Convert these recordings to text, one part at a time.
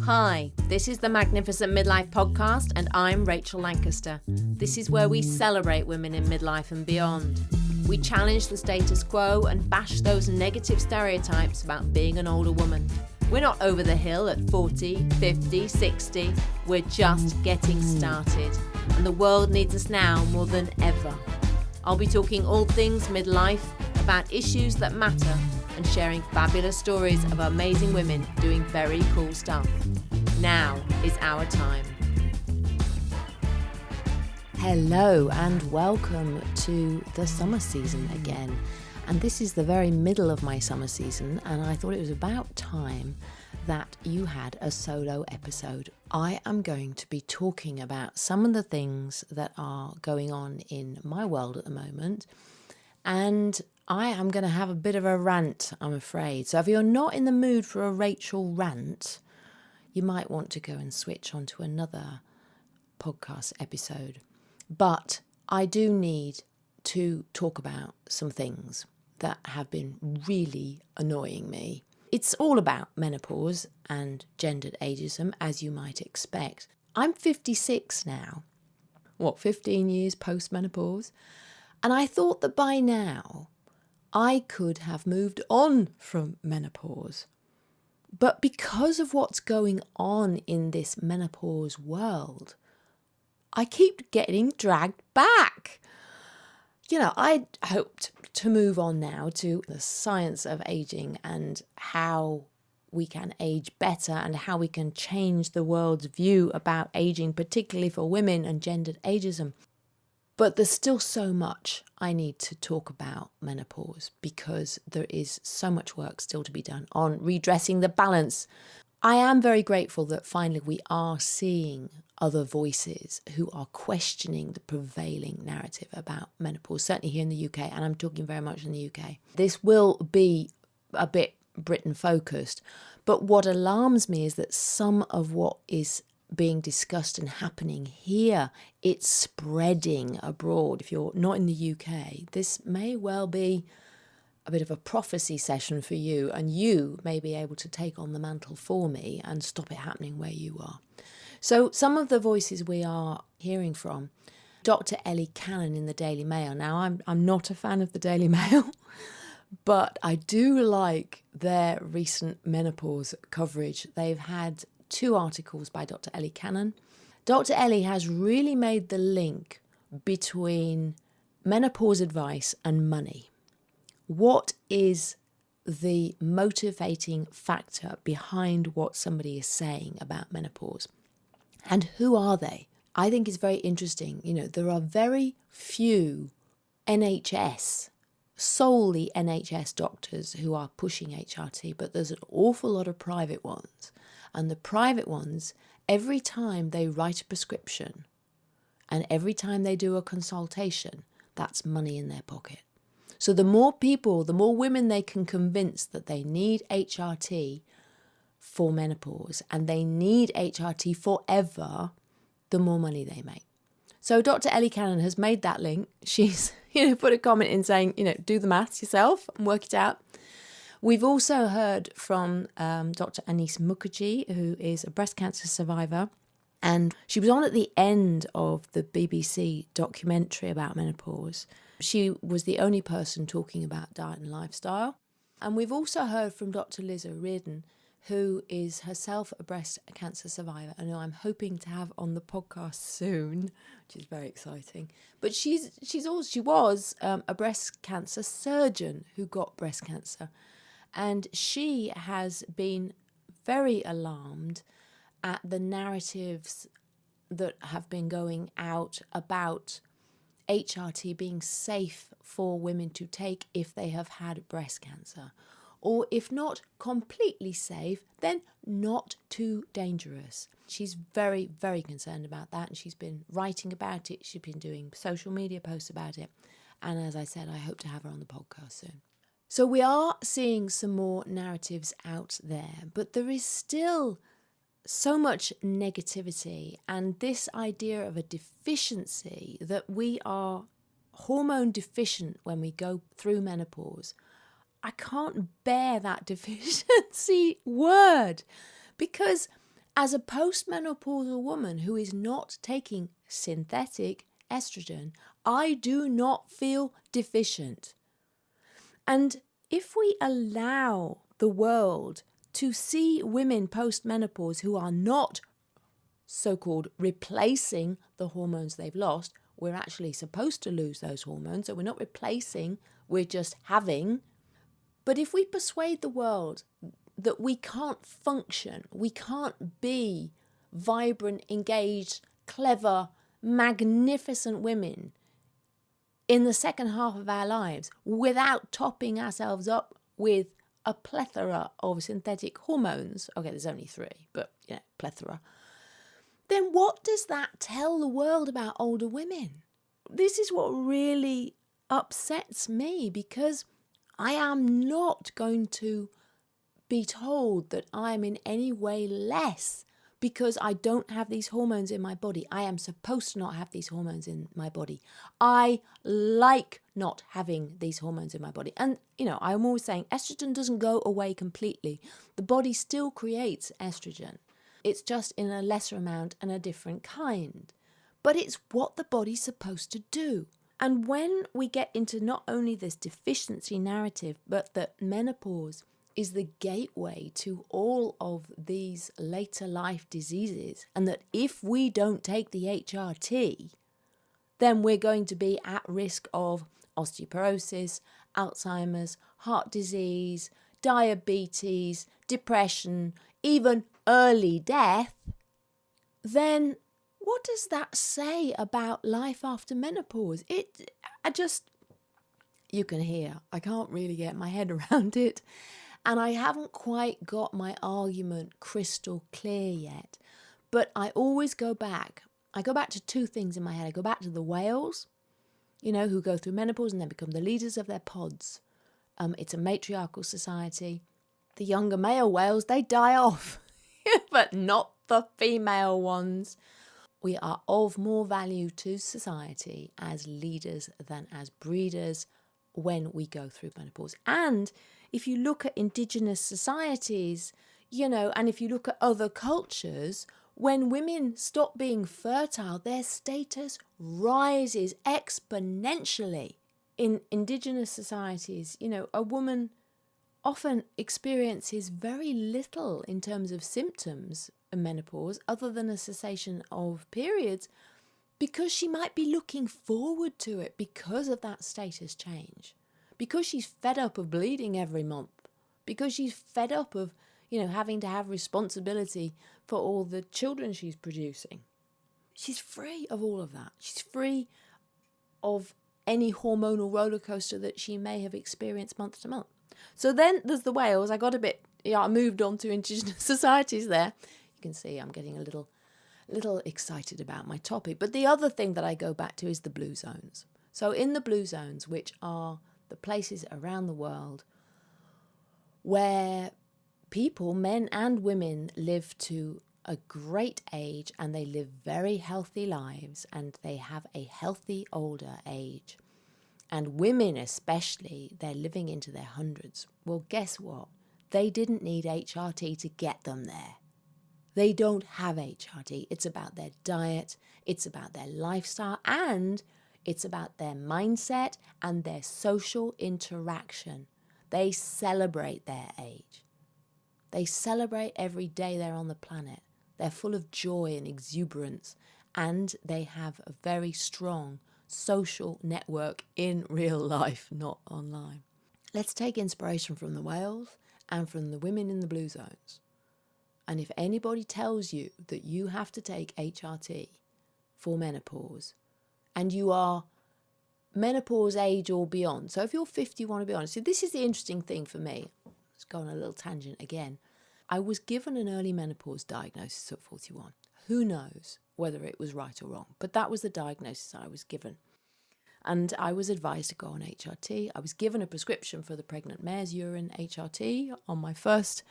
Hi, this is the Magnificent Midlife Podcast and I'm Rachel Lancaster. This is where we celebrate women in midlife and beyond. We challenge the status quo and bash those negative stereotypes about being an older woman. We're not over the hill at 40, 50, 60. We're just getting started. And the world needs us now more than ever. I'll be talking all things midlife, about issues that matter, and sharing fabulous stories of amazing women doing very cool stuff. Now is our time. Hello and welcome to the summer season again. And this is the very middle of my summer season, and I thought it was about time that you had a solo episode. I am going to be talking about some of the things that are going on in my world at the moment, and I am going to have a bit of a rant, I'm afraid. So if you're not in the mood for a Rachel rant, you might want to go and switch on to another podcast episode. But I do need to talk about some things that have been really annoying me. It's all about menopause and gendered ageism, as you might expect. I'm 56 now. 15 years post-menopause? And I thought that by now I could have moved on from menopause. But because of what's going on in this menopause world, I keep getting dragged back. I hoped to move on now to the science of aging and how we can age better and how we can change the world's view about aging, particularly for women and gendered ageism. But there's still so much I need to talk about menopause because there is so much work still to be done on redressing the balance. I am very grateful that finally we are seeing other voices who are questioning the prevailing narrative about menopause, certainly here in the UK, and I'm talking very much in the UK. This will be a bit Britain focused, but what alarms me is that some of what is being discussed and happening here, it's spreading abroad. If you're not in the UK, this may well be a bit of a prophecy session for you, and you may be able to take on the mantle for me and stop it happening where you are. So some of the voices we are hearing from, Dr. Ellie Cannon in the Daily Mail. Now, I'm not a fan of the Daily Mail, but I do like their recent menopause coverage. They've had 2 articles by Dr. Ellie Cannon. Dr. Ellie has really made the link between menopause advice and money. What is the motivating factor behind what somebody is saying about menopause? And who are they? I think it's very interesting. There are very few solely NHS doctors who are pushing HRT, but there's an awful lot of private ones. And the private ones, every time they write a prescription and every time they do a consultation, that's money in their pocket. So the more people, the more women they can convince that they need HRT for menopause and they need HRT forever, the more money they make. So Dr. Ellie Cannon has made that link. She's put a comment in saying, do the maths yourself and work it out. We've also heard from Dr. Anis Mukherjee, who is a breast cancer survivor, and she was on at the end of the BBC documentary about menopause. She was the only person talking about diet and lifestyle. And we've also heard from Dr. Liz O'Riordan, who is herself a breast cancer survivor, and who I'm hoping to have on the podcast soon, which is very exciting. But she was a breast cancer surgeon who got breast cancer. And she has been very alarmed at the narratives that have been going out about HRT being safe for women to take if they have had breast cancer. Or if not completely safe, then not too dangerous. She's very, very concerned about that, and she's been writing about it. She's been doing social media posts about it. And as I said, I hope to have her on the podcast soon. So we are seeing some more narratives out there, but there is still so much negativity and this idea of a deficiency, that we are hormone deficient when we go through menopause. I can't bear that deficiency word, because As a postmenopausal woman who is not taking synthetic estrogen, I do not feel deficient. And if we allow the world to see women post-menopause who are not so-called replacing the hormones they've lost, we're actually supposed to lose those hormones, so we're not replacing, we're just having. But if we persuade the world that we can't function, we can't be vibrant, engaged, clever, magnificent women in the second half of our lives without topping ourselves up with a plethora of synthetic hormones, okay, there's only 3, but plethora, then what does that tell the world about older women? This is what really upsets me, because I am not going to be told that I'm in any way less because I don't have these hormones in my body. I am supposed to not have these hormones in my body. I like not having these hormones in my body. And, I'm always saying estrogen doesn't go away completely. The body still creates estrogen. It's just in a lesser amount and a different kind. But it's what the body's supposed to do. And when we get into not only this deficiency narrative, but that menopause is the gateway to all of these later life diseases, and that if we don't take the HRT, then we're going to be at risk of osteoporosis, Alzheimer's, heart disease, diabetes, depression, even early death, then what does that say about life after menopause? You can hear, I can't really get my head around it. And I haven't quite got my argument crystal clear yet. But I always go back. I go back to 2 things in my head. I go back to the whales, who go through menopause and then become the leaders of their pods. It's a matriarchal society. The younger male whales, they die off, but not the female ones. We are of more value to society as leaders than as breeders when we go through menopause. And if you look at indigenous societies, and if you look at other cultures, when women stop being fertile, their status rises exponentially. In indigenous societies, a woman often experiences very little in terms of symptoms of menopause other than a cessation of periods, because she might be looking forward to it because of that status change, because she's fed up of bleeding every month, because she's fed up of, having to have responsibility for all the children she's producing. She's free of all of that. She's free of any hormonal roller coaster that she may have experienced month to month. So then there's the whales. I moved on to indigenous societies there. You can see I'm getting a little excited about my topic. But the other thing that I go back to is the blue zones. So in the blue zones, which are the places around the world where people, men and women, live to a great age and they live very healthy lives and they have a healthy older age. And women especially, they're living into their hundreds. Well, guess what? They didn't need HRT to get them there. They don't have HRT. It's about their diet, it's about their lifestyle, and it's about their mindset and their social interaction. They celebrate their age. They celebrate every day they're on the planet. They're full of joy and exuberance, and they have a very strong social network in real life, not online. Let's take inspiration from the whales and from the women in the blue zones. And if anybody tells you that you have to take HRT for menopause, and you are menopause age or beyond, so if you're 50, you want to be on. So this is the interesting thing for me. Let's go on a little tangent again. I was given an early menopause diagnosis at 41. Who knows whether it was right or wrong, but that was the diagnosis I was given. And I was advised to go on HRT. I was given a prescription for the pregnant mare's urine HRT on my first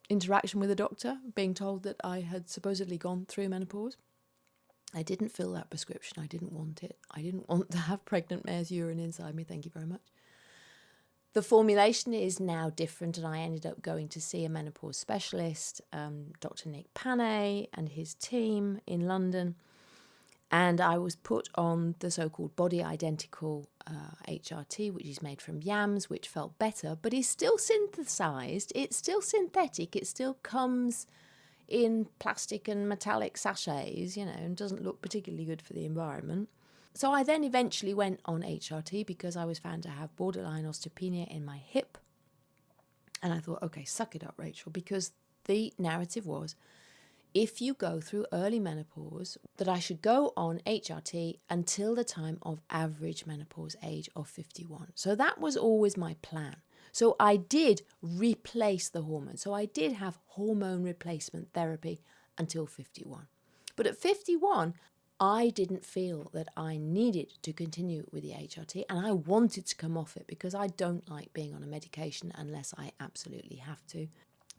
interaction with a doctor, being told that I had supposedly gone through menopause. I didn't fill that prescription. I didn't want it. I didn't want to have pregnant mare's urine inside me. Thank you very much. The formulation is now different, and I ended up going to see a menopause specialist, Dr. Nick Panay and his team in London. And I was put on the so-called body identical HRT, which is made from yams, which felt better, but is still synthesized. It's still synthetic. It still comes in plastic and metallic sachets, and doesn't look particularly good for the environment. So I then eventually went on HRT because I was found to have borderline osteopenia in my hip. And I thought, okay, suck it up, Rachel, because the narrative was, if you go through early menopause, that I should go on HRT until the time of average menopause age of 51. So that was always my plan. So I did replace the hormone. So I did have hormone replacement therapy until 51. But at 51, I didn't feel that I needed to continue with the HRT, and I wanted to come off it because I don't like being on a medication unless I absolutely have to.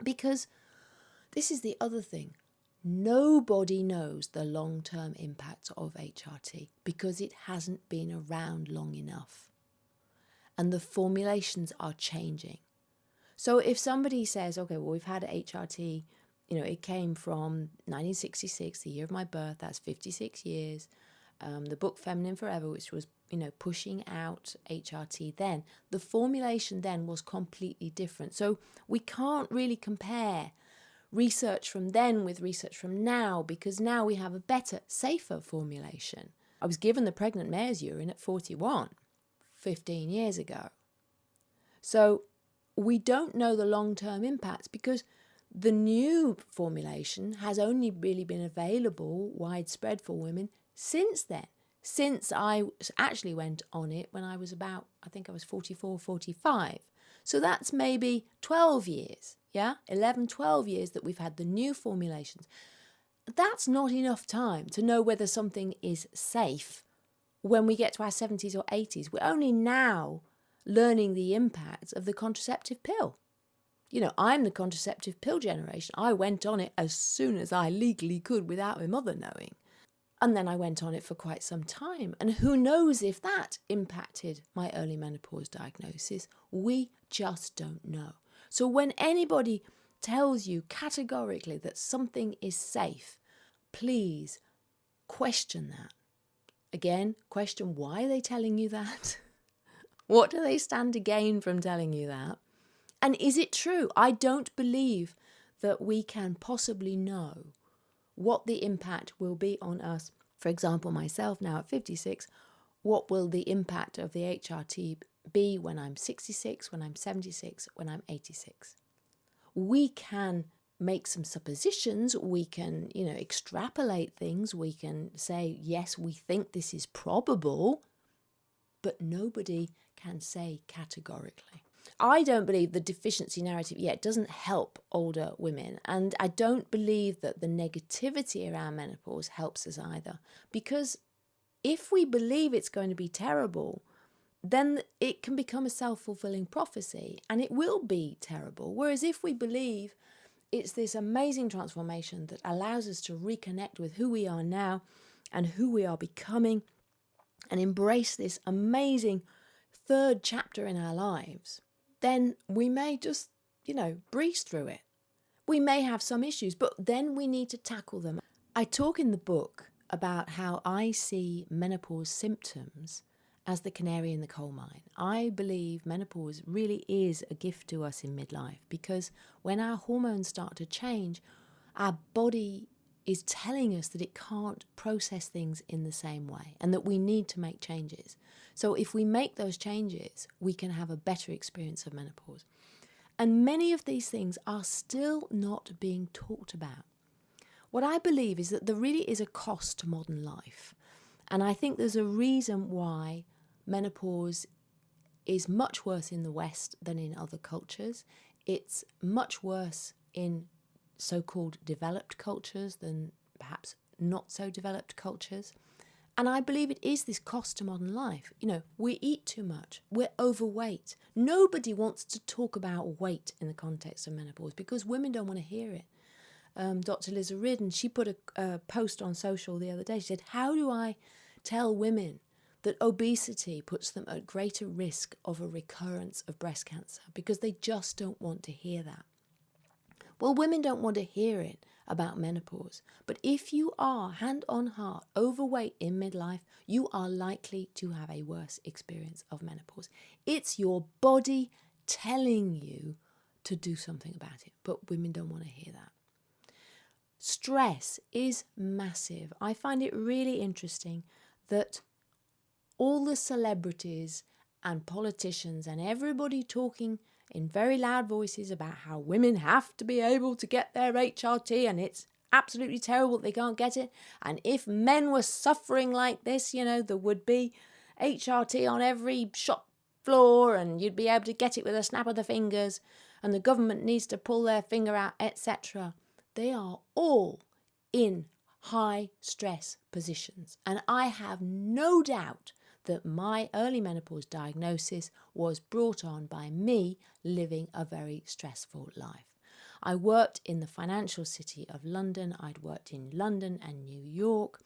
Because this is the other thing. Nobody knows the long-term impact of HRT because it hasn't been around long enough. And the formulations are changing. So if somebody says, okay, well, we've had HRT, it came from 1966, the year of my birth, that's 56 years. The book Feminine Forever, which was, pushing out HRT then, the formulation then was completely different. So we can't really compare research from then with research from now, because now we have a better, safer formulation. I was given the pregnant mare's urine at 41, 15 years ago. So we don't know the long-term impacts because the new formulation has only really been available widespread for women since then. Since I actually went on it when I was about, I think I was 44, 45. So that's maybe 12 years, 11, 12 years that we've had the new formulations. That's not enough time to know whether something is safe when we get to our 70s or 80s. We're only now learning the impact of the contraceptive pill. I'm the contraceptive pill generation. I went on it as soon as I legally could without my mother knowing. And then I went on it for quite some time. And who knows if that impacted my early menopause diagnosis? We just don't know. So when anybody tells you categorically that something is safe, please question that. Again, question, why are they telling you that? What do they stand to gain from telling you that? And is it true? I don't believe that we can possibly know what the impact will be on us. For example, myself now at 56, what will the impact of the HRT be when I'm 66, when I'm 76, when I'm 86? We can make some suppositions, we can, extrapolate things, we can say, yes, we think this is probable, but nobody can say categorically. I don't believe the deficiency narrative yet doesn't help older women, and I don't believe that the negativity around menopause helps us either, because if we believe it's going to be terrible, then it can become a self-fulfilling prophecy and it will be terrible. Whereas if we believe it's this amazing transformation that allows us to reconnect with who we are now and who we are becoming and embrace this amazing third chapter in our lives, then we may just, breeze through it. We may have some issues, but then we need to tackle them. I talk in the book about how I see menopause symptoms as the canary in the coal mine. I believe menopause really is a gift to us in midlife, because when our hormones start to change, our body is telling us that it can't process things in the same way and that we need to make changes. So if we make those changes, we can have a better experience of menopause. And many of these things are still not being talked about. What I believe is that there really is a cost to modern life. And I think there's a reason why menopause is much worse in the West than in other cultures. It's much worse in so-called developed cultures than perhaps not so developed cultures. And I believe it is this cost to modern life. We eat too much. We're overweight. Nobody wants to talk about weight in the context of menopause because women don't want to hear it. Dr. Liza Ridden, she put a post on social the other day. She said, how do I tell women that obesity puts them at greater risk of a recurrence of breast cancer because they just don't want to hear that. Well, women don't want to hear it about menopause. But if you are, hand on heart, overweight in midlife, you are likely to have a worse experience of menopause. It's your body telling you to do something about it. But women don't want to hear that. Stress is massive. I find it really interesting that all the celebrities and politicians and everybody talking in very loud voices about how women have to be able to get their HRT and it's absolutely terrible that they can't get it. And if men were suffering like this, there would be HRT on every shop floor and you'd be able to get it with a snap of the fingers and the government needs to pull their finger out, etc. They are all in high stress positions. And I have no doubt that my early menopause diagnosis was brought on by me living a very stressful life. I worked in the financial city of London. I'd worked in London and New York.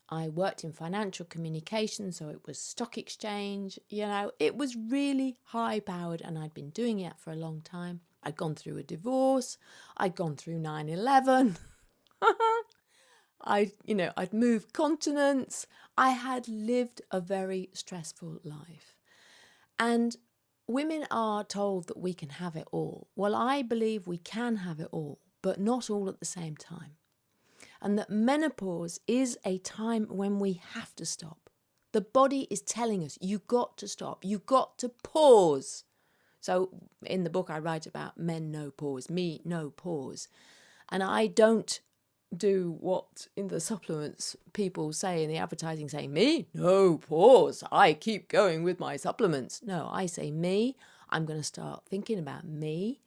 I worked in financial communications, so it was stock exchange. It was really high powered and I'd been doing it for a long time. I'd gone through a divorce. I'd gone through 9/11. I'd moved continents. I had lived a very stressful life. And women are told that we can have it all. Well, I believe we can have it all, but not all at the same time. And that menopause is a time when we have to stop. The body is telling us, you got to stop. You got to pause. So in the book, I write about men no pause, me no pause. And I don't do what in the supplements people say in the advertising saying, me, no pause, I keep going with my supplements. No, I say me, I'm going to start thinking about me,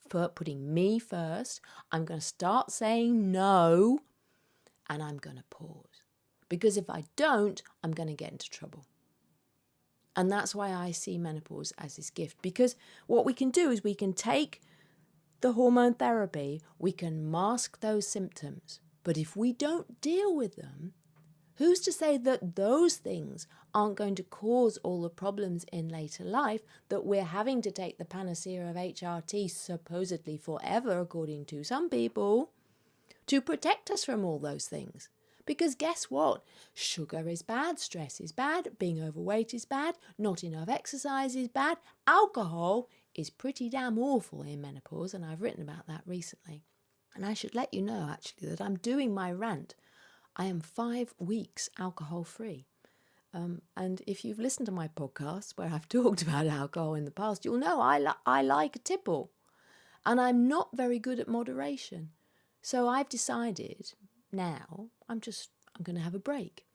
putting me first. I'm going to start saying no, and I'm going to pause. Because if I don't, I'm going to get into trouble. And that's why I see menopause as this gift. Because what we can do is we can take the hormone therapy, we can mask those symptoms. But if we don't deal with them, who's to say that those things aren't going to cause all the problems in later life, that we're having to take the panacea of HRT supposedly forever, according to some people, to protect us from all those things? Because guess what? Sugar is bad, stress is bad, being overweight is bad, not enough exercise is bad, alcohol is pretty damn awful in menopause, and I've written about that recently. And I should let you know, actually, that I'm doing my rant. I am 5 weeks alcohol-free. And if you've listened to my podcast where I've talked about alcohol in the past, you'll know I like a tipple. And I'm not very good at moderation. So I've decided now I'm going to have a break.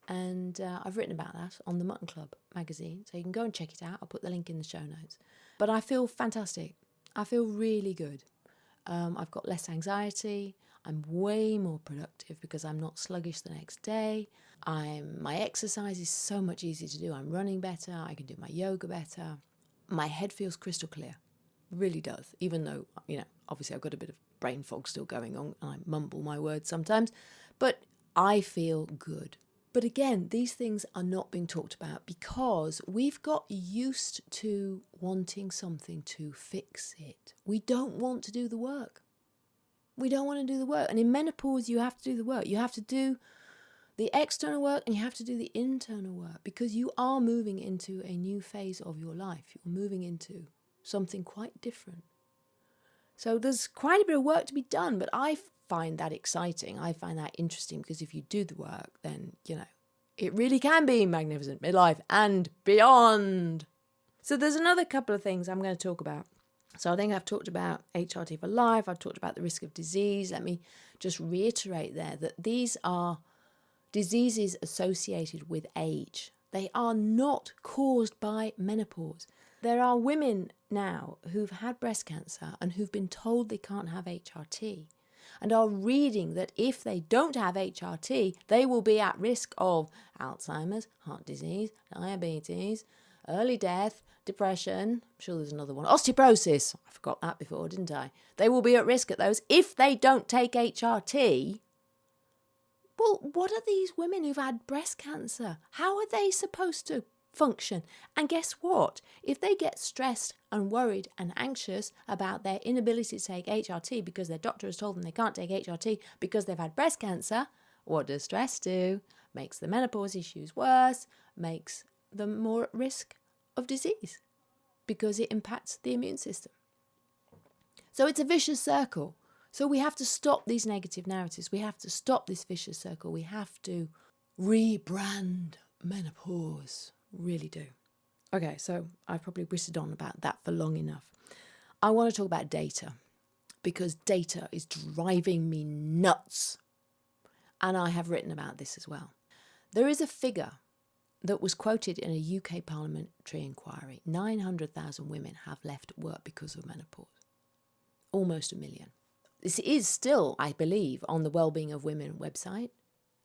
And I've written about that on the Mutton Club magazine. So you can go and check it out. I'll put the link in the show notes. But I feel fantastic. I feel really good. I've got less anxiety. I'm way more productive because I'm not sluggish the next day. My exercise is so much easier to do. I'm running better. I can do my yoga better. My head feels crystal clear. It really does. Even though, obviously I've got a bit of brain fog still going on and I mumble my words sometimes. But I feel good. But again, these things are not being talked about because we've got used to wanting something to fix it. We don't want to do the work. We don't want to do the work. And in menopause, you have to do the work. You have to do the external work and you have to do the internal work because you are moving into a new phase of your life. You're moving into something quite different. So there's quite a bit of work to be done, but I find that exciting. I find that interesting because if you do the work, then, it really can be magnificent midlife and beyond. So there's another couple of things I'm going to talk about. So I think I've talked about HRT for life. I've talked about the risk of disease. Let me just reiterate there that these are diseases associated with age. They are not caused by menopause. There are women now who've had breast cancer and who've been told they can't have HRT and are reading that if they don't have HRT, they will be at risk of Alzheimer's, heart disease, diabetes, early death, depression, I'm sure there's another one, osteoporosis. I forgot that before, didn't I? They will be at risk at those if they don't take HRT. well, what are these women who've had breast cancer? How are they supposed to function? And guess what? If they get stressed and worried and anxious about their inability to take HRT because their doctor has told them they can't take HRT because they've had breast cancer, what does stress do? Makes the menopause issues worse, makes them more at risk of disease because it impacts the immune system. So it's a vicious circle. So we have to stop these negative narratives. We have to stop this vicious circle. We have to rebrand menopause. Really do. Okay, so I've probably whistled on about that for long enough. I want to talk about data because data is driving me nuts. And I have written about this as well. There is a figure that was quoted in a UK parliamentary inquiry. 900,000 women have left work because of menopause. Almost 1 million. This is still, I believe, on the Wellbeing of Women website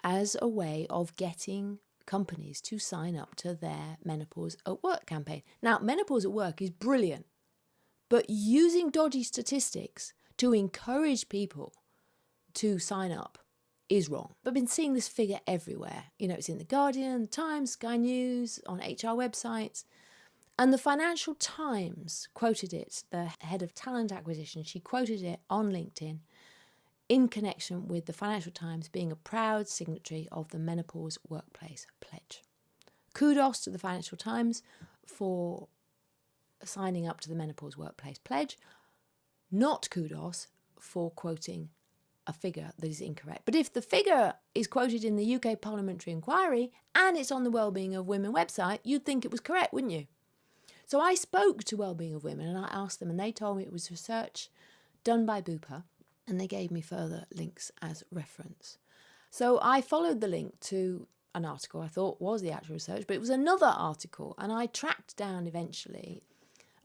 as a way of getting companies to sign up to their Menopause at Work campaign. Now, Menopause at Work is brilliant, but using dodgy statistics to encourage people to sign up is wrong. I've been seeing this figure everywhere. You know, it's in The Guardian, The Times, Sky News, on HR websites. And the Financial Times quoted it, the head of talent acquisition, she quoted it on LinkedIn in connection with the Financial Times being a proud signatory of the Menopause Workplace Pledge. Kudos to the Financial Times for signing up to the Menopause Workplace Pledge. Not kudos for quoting a figure that is incorrect. But if the figure is quoted in the UK Parliamentary Inquiry and it's on the Wellbeing of Women website, you'd think it was correct, wouldn't you? So I spoke to Wellbeing of Women and I asked them, and they told me it was research done by Bupa, and they gave me further links as reference. So I followed the link to an article I thought was the actual research, but it was another article, and I tracked down eventually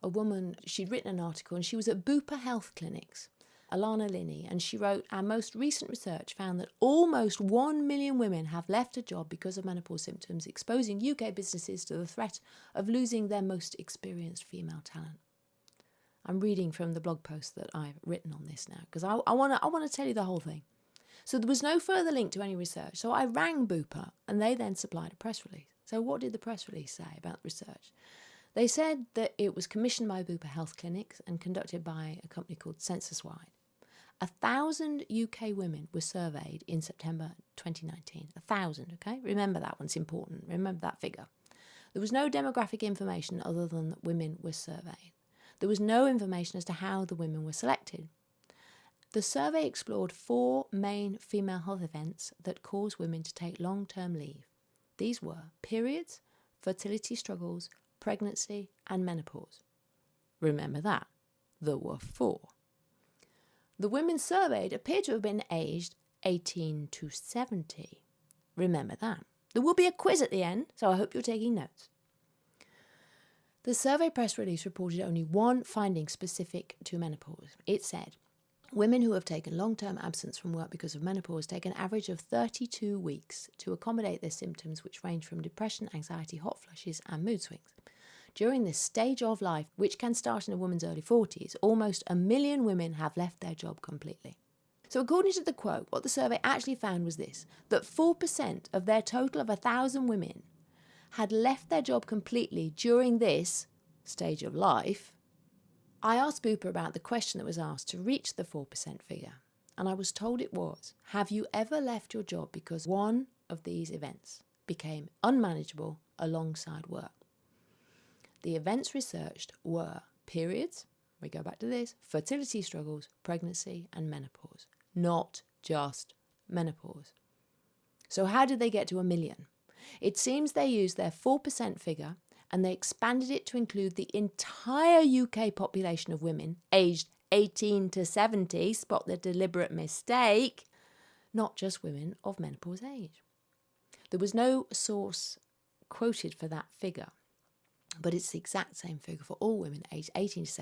a woman. She'd written an article and she was at Bupa Health Clinics, Alana Linney, and she wrote, our most recent research found that almost 1 million women have left a job because of menopause symptoms, exposing UK businesses to the threat of losing their most experienced female talent. I'm reading from the blog post that I've written on this now because I want to tell you the whole thing. So there was no further link to any research. So I rang Bupa and they then supplied a press release. So what did the press release say about the research? They said that it was commissioned by Bupa Health Clinics and conducted by a company called Census-Wide. 1,000 UK women were surveyed in September 2019. 1,000, okay? Remember that one's important. Remember that figure. There was no demographic information other than that women were surveyed. There was no information as to how the women were selected. The survey explored 4 main female health events that cause women to take long-term leave. These were periods, fertility struggles, pregnancy, and menopause. Remember that. There were 4. The women surveyed appear to have been aged 18 to 70. Remember that. There will be a quiz at the end, so I hope you're taking notes. The survey press release reported only one finding specific to menopause. It said, women who have taken long-term absence from work because of menopause take an average of 32 weeks to accommodate their symptoms, which range from depression, anxiety, hot flushes, and mood swings. During this stage of life, which can start in a woman's early 40s, almost 1 million women have left their job completely. So according to the quote, what the survey actually found was this, that 4% of their total of 1,000 women had left their job completely during this stage of life. I asked Bupa about the question that was asked to reach the 4% figure, and I was told it was, have you ever left your job because one of these events became unmanageable alongside work? The events researched were periods, we go back to this, fertility struggles, pregnancy, and menopause, not just menopause. So how did they get to 1 million? It seems they used their 4% figure and they expanded it to include the entire UK population of women aged 18 to 70, spot the deliberate mistake, not just women of menopause age. There was no source quoted for that figure, but it's the exact same figure for all women aged 18 to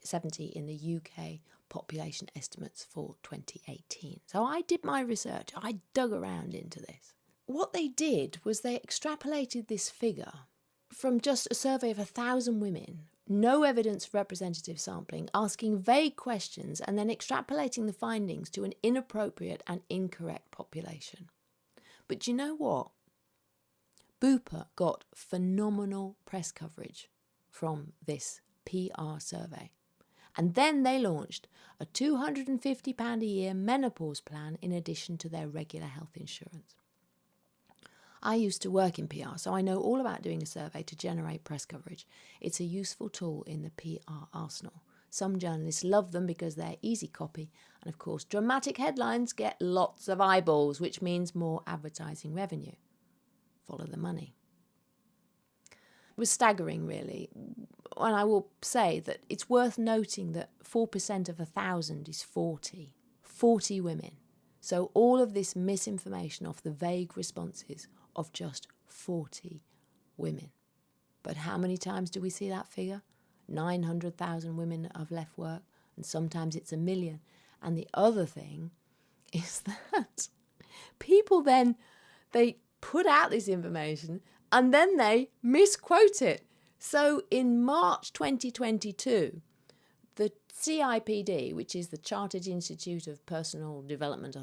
70 in the UK population estimates for 2018. So I did my research. I dug around into this. What they did was they extrapolated this figure from just a survey of 1,000 women, no evidence of representative sampling, asking vague questions and then extrapolating the findings to an inappropriate and incorrect population. But you know what? Bupa got phenomenal press coverage from this PR survey. And then they launched a £250 a year menopause plan in addition to their regular health insurance. I used to work in PR, so I know all about doing a survey to generate press coverage. It's a useful tool in the PR arsenal. Some journalists love them because they're easy copy. And of course, dramatic headlines get lots of eyeballs, which means more advertising revenue. Follow the money. It was staggering, really. And I will say that it's worth noting that 4% of 1,000 is 40. 40 women. So all of this misinformation off the vague responses of just 40 women. But how many times do we see that figure? 900,000 women have left work, and sometimes it's 1 million. And the other thing is that people then, they put out this information and then they misquote it. So in March 2022, the CIPD, which is the Chartered Institute of Personnel Development,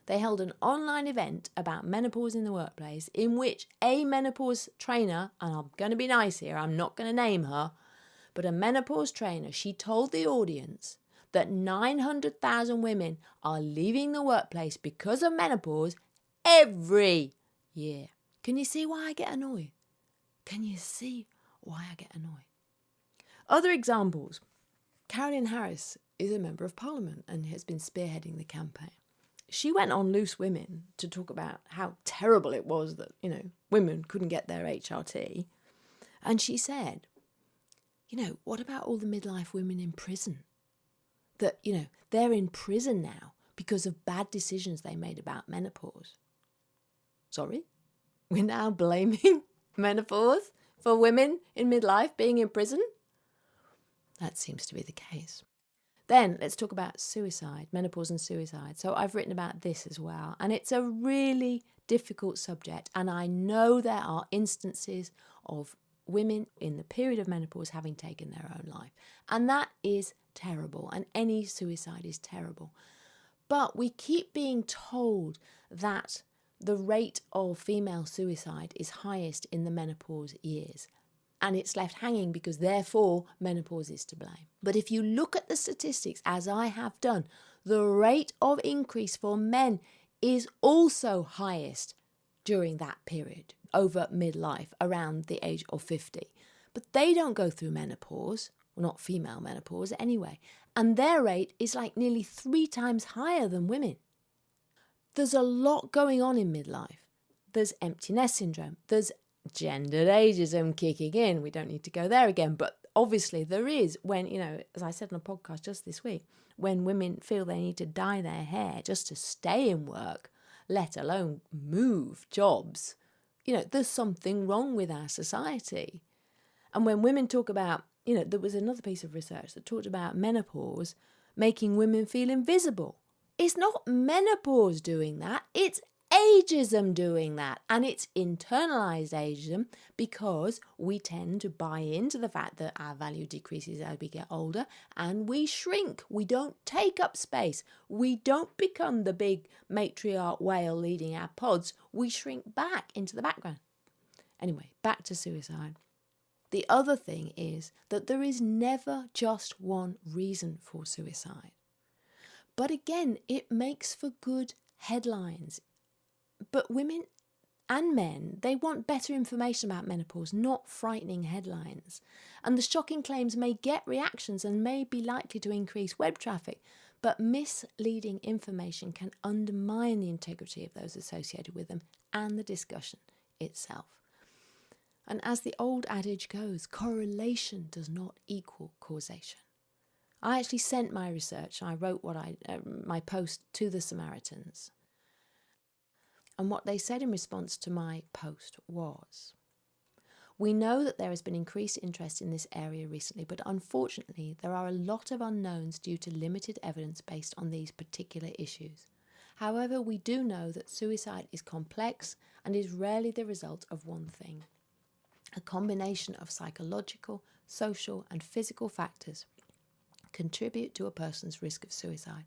they held an online event about menopause in the workplace in which a menopause trainer, and I'm going to be nice here, I'm not going to name her, but a menopause trainer, she told the audience that 900,000 women are leaving the workplace because of menopause every year. Can you see why I get annoyed? Can you see why I get annoyed? Other examples. Caroline Harris is a member of Parliament and has been spearheading the campaign. She went on Loose Women to talk about how terrible it was that, women couldn't get their HRT. And she said, what about all the midlife women in prison? That, they're in prison now because of bad decisions they made about menopause. Sorry? We're now blaming menopause for women in midlife being in prison? That seems to be the case. Then let's talk about suicide, menopause and suicide. So I've written about this as well. And it's a really difficult subject. And I know there are instances of women in the period of menopause having taken their own life. And that is terrible. And any suicide is terrible. But we keep being told that the rate of female suicide is highest in the menopause years. And it's left hanging because therefore menopause is to blame. But if you look at the statistics, as I have done, the rate of increase for men is also highest during that period, over midlife, around the age of 50. But they don't go through menopause, well, not female menopause anyway, and their rate is like nearly 3 times higher than women. There's a lot going on in midlife. There's empty nest syndrome, there's gendered ageism kicking in. We don't need to go there again, but obviously there is when, as I said on a podcast just this week, when women feel they need to dye their hair just to stay in work, let alone move jobs, there's something wrong with our society. And when women talk about, there was another piece of research that talked about menopause making women feel invisible. It's not menopause doing that, it's ageism doing that, and it's internalized ageism because we tend to buy into the fact that our value decreases as we get older and we shrink. We don't take up space. We don't become the big matriarch whale leading our pods. We shrink back into the background. Anyway, back to suicide. The other thing is that there is never just one reason for suicide. But again, it makes for good headlines. But women and men, they want better information about menopause, not frightening headlines. And the shocking claims may get reactions and may be likely to increase web traffic, but misleading information can undermine the integrity of those associated with them and the discussion itself. And as the old adage goes, correlation does not equal causation. I actually sent my research, I wrote my post to the Samaritans. And what they said in response to my post was, we know that there has been increased interest in this area recently, but unfortunately there are a lot of unknowns due to limited evidence based on these particular issues. However, we do know that suicide is complex and is rarely the result of one thing. A combination of psychological, social and physical factors contribute to a person's risk of suicide.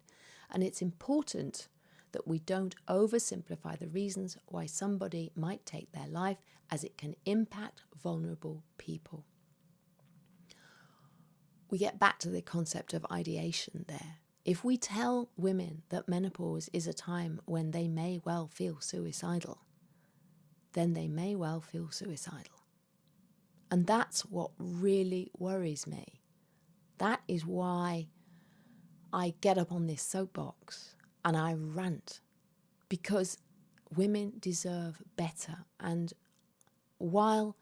And it's important that we don't oversimplify the reasons why somebody might take their life, as it can impact vulnerable people. We get back to the concept of ideation there. If we tell women that menopause is a time when they may well feel suicidal, then they may well feel suicidal. And that's what really worries me. That is why I get up on this soapbox and I rant, because women deserve better. And while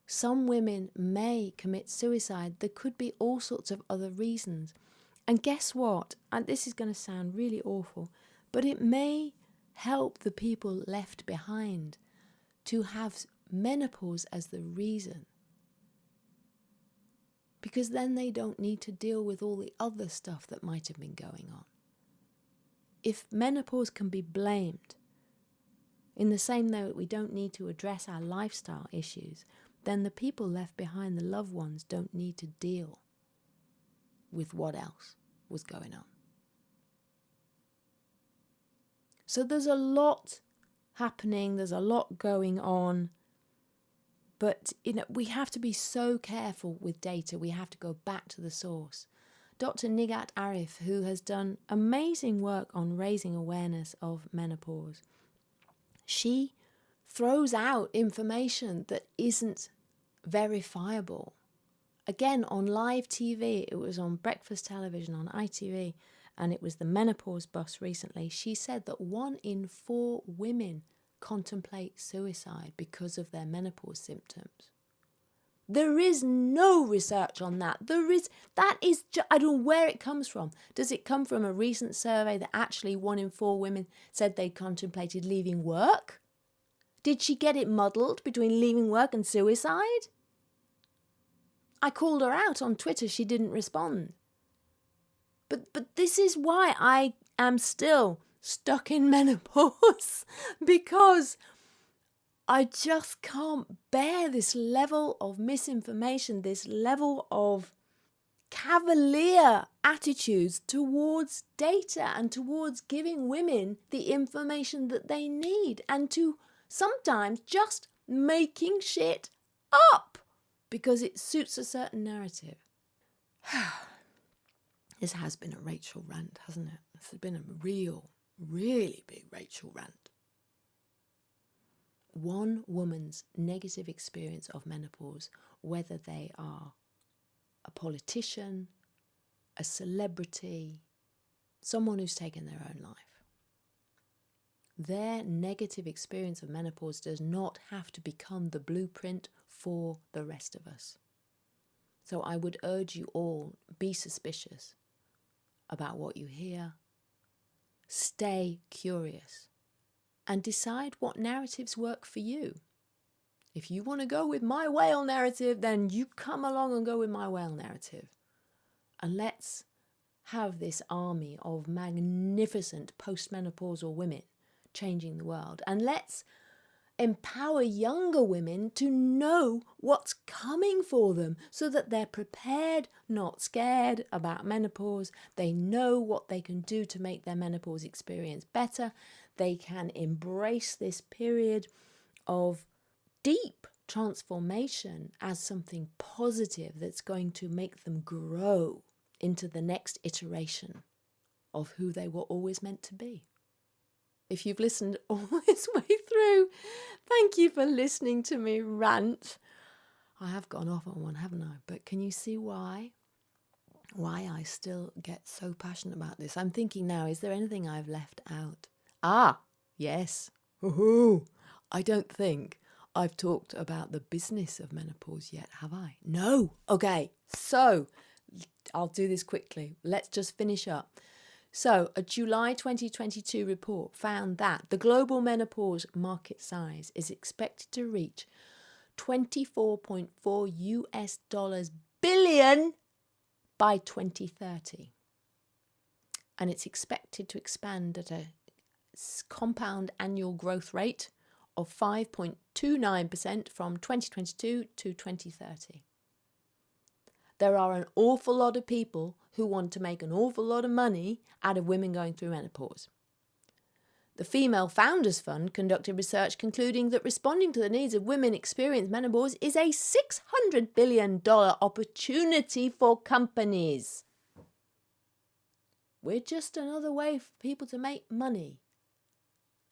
some women may commit suicide, there could be all sorts of other reasons. And guess what? And this is going to sound really awful, but it may help the people left behind to have menopause as the reason. Because then they don't need to deal with all the other stuff that might have been going on. If menopause can be blamed, in the same way that we don't need to address our lifestyle issues, then the people left behind, the loved ones, don't need to deal with what else was going on. So there's a lot happening, there's a lot going on. But we have to be so careful with data. We have to go back to the source. Dr. Nigat Arif, who has done amazing work on raising awareness of menopause, she throws out information that isn't verifiable. Again, on live TV, it was on breakfast television, on ITV, and it was the menopause bus recently. She said that 1 in 4 women contemplate suicide because of their menopause symptoms. There is no research on that. I don't know where it comes from. Does it come from a recent survey that actually 1 in 4 women said they contemplated leaving work? Did she get it muddled between leaving work and suicide? I called her out on Twitter. She didn't respond. But this is why I am still stuck in menopause, because I just can't bear this level of misinformation, this level of cavalier attitudes towards data and towards giving women the information that they need, and to sometimes just making shit up because it suits a certain narrative. This has been a Rachel rant, hasn't it? This has been a really big Rachel rant. One woman's negative experience of menopause, whether they are a politician, a celebrity, someone who's taken their own life, their negative experience of menopause does not have to become the blueprint for the rest of us. So I would urge you all, be suspicious about what you hear. Stay curious and decide what narratives work for you. If you want to go with my whale narrative, then you come along and go with my whale narrative. And let's have this army of magnificent postmenopausal women changing the world. And let's empower younger women to know what's coming for them so that they're prepared, not scared about menopause. They know what they can do to make their menopause experience better. They can embrace this period of deep transformation as something positive that's going to make them grow into the next iteration of who they were always meant to be. If you've listened all this way through, thank you for listening to me rant. I have gone off on one, haven't I? But can you see why I still get so passionate about this? I'm thinking now, is there anything I've left out? Yes. I don't think I've talked about the business of menopause yet, have I? No. Okay, so I'll do this quickly. Let's just finish up. So, a July 2022 report found that the global menopause market size is expected to reach $24.4 billion by 2030. And it's expected to expand at a compound annual growth rate of 5.29% from 2022 to 2030. There are an awful lot of people who want to make an awful lot of money out of women going through menopause. The Female Founders Fund conducted research concluding that responding to the needs of women experiencing menopause is a $600 billion opportunity for companies. We're just another way for people to make money.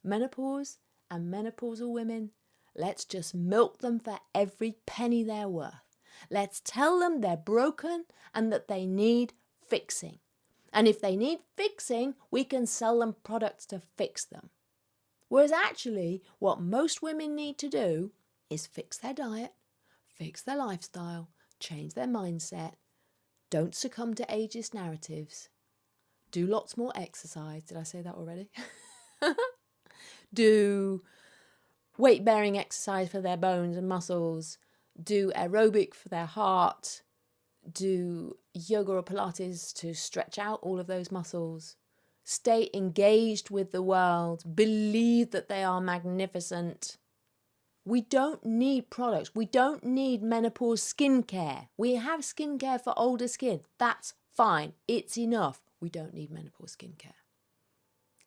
Menopause and menopausal women, let's just milk them for every penny they're worth. Let's tell them they're broken and that they need fixing. And if they need fixing, we can sell them products to fix them. Whereas actually, what most women need to do is fix their diet, fix their lifestyle, change their mindset, don't succumb to ageist narratives, do lots more exercise. Did I say that already? Do weight-bearing exercise for their bones and muscles, do aerobic for their heart, do yoga or Pilates to stretch out all of those muscles, stay engaged with the world, believe that they are magnificent. We don't need products. We don't need menopause skincare. We have skincare for older skin. That's fine. It's enough. We don't need menopause skincare.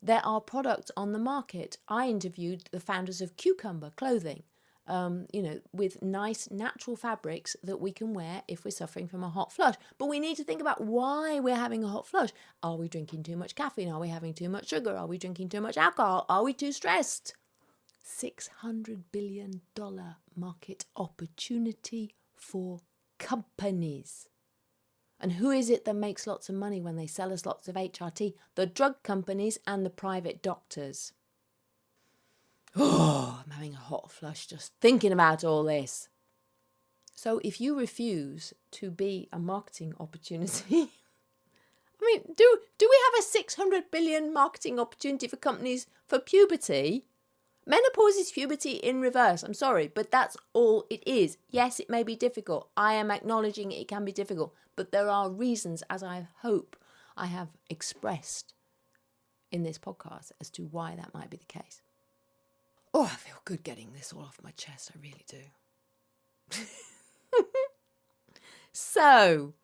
There are products on the market. I interviewed the founders of Cucumber Clothing, with nice natural fabrics that we can wear if we're suffering from a hot flush. But we need to think about why we're having a hot flush. Are we drinking too much caffeine? Are we having too much sugar? Are we drinking too much alcohol? Are we too stressed? $600 billion market opportunity for companies. And who is it that makes lots of money when they sell us lots of HRT? The drug companies and the private doctors. Oh, I'm having a hot flush just thinking about all this. So if you refuse to be a marketing opportunity, I mean, do we have a 600 billion marketing opportunity for companies for puberty? Menopause is puberty in reverse. I'm sorry, but that's all it is. Yes, it may be difficult. I am acknowledging it can be difficult, but there are reasons, as I hope I have expressed in this podcast, as to why that might be the case. Oh, I feel good getting this all off my chest. I really do. So,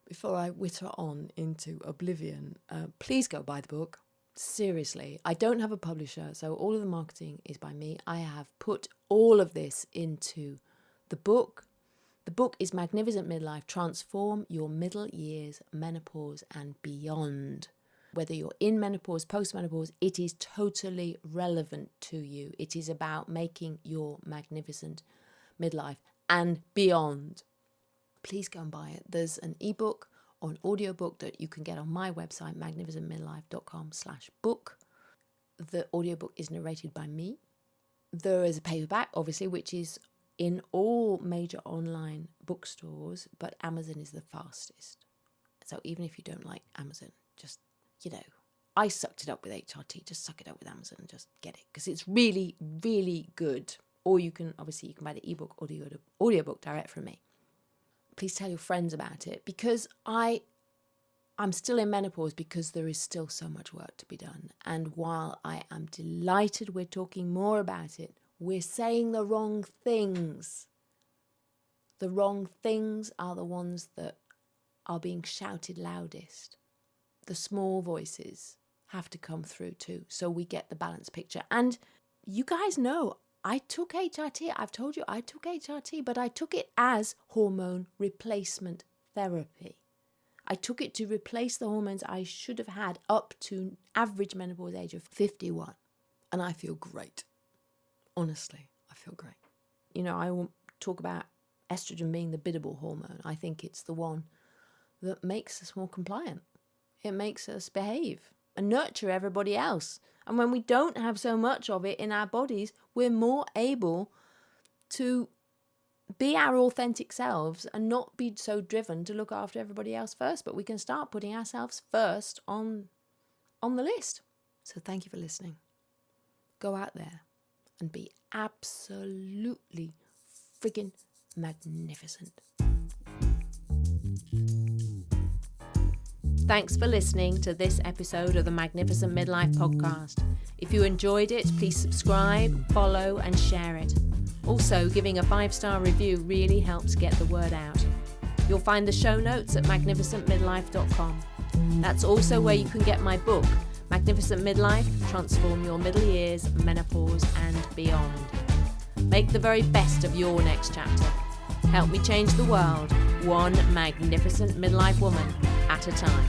before I witter on into oblivion, please go buy the book. Seriously, I don't have a publisher, so all of the marketing is by me. I have put all of this into the book. The book is Magnificent Midlife, Transform Your Middle Years, Menopause and Beyond. Whether you're in menopause, post-menopause, it is totally relevant to you. It is about making your magnificent midlife and beyond. Please go and buy it. There's an ebook or an audiobook that you can get on my website, magnificentmidlife.com/book. The audiobook is narrated by me. There is a paperback, obviously, which is in all major online bookstores, but Amazon is the fastest. So even if you don't like Amazon, just, I sucked it up with HRT. Just suck it up with Amazon and just get it, because it's really, really good. Or you can buy the ebook or the audiobook direct from me. Please tell your friends about it, because I'm still in menopause, because there is still so much work to be done. And while I am delighted we're talking more about it, we're saying the wrong things. The wrong things are the ones that are being shouted loudest. The small voices have to come through too, so we get the balanced picture. And you guys know, I took HRT. I've told you I took HRT, but I took it as hormone replacement therapy. I took it to replace the hormones I should have had up to average menopause age of 51. And I feel great. Honestly, I feel great. I won't talk about estrogen being the biddable hormone. I think it's the one that makes us more compliant. It makes us behave and nurture everybody else. And when we don't have so much of it in our bodies, we're more able to be our authentic selves and not be so driven to look after everybody else first. But we can start putting ourselves first on the list. So thank you for listening. Go out there and be absolutely friggin' magnificent. Thanks for listening to this episode of the Magnificent Midlife Podcast. If you enjoyed it, please subscribe, follow, and share it. Also, giving a 5-star review really helps get the word out. You'll find the show notes at magnificentmidlife.com. That's also where you can get my book, Magnificent Midlife, transform your middle years, menopause and beyond. Make the very best of your next chapter. Help me change the world, one magnificent midlife woman at a time.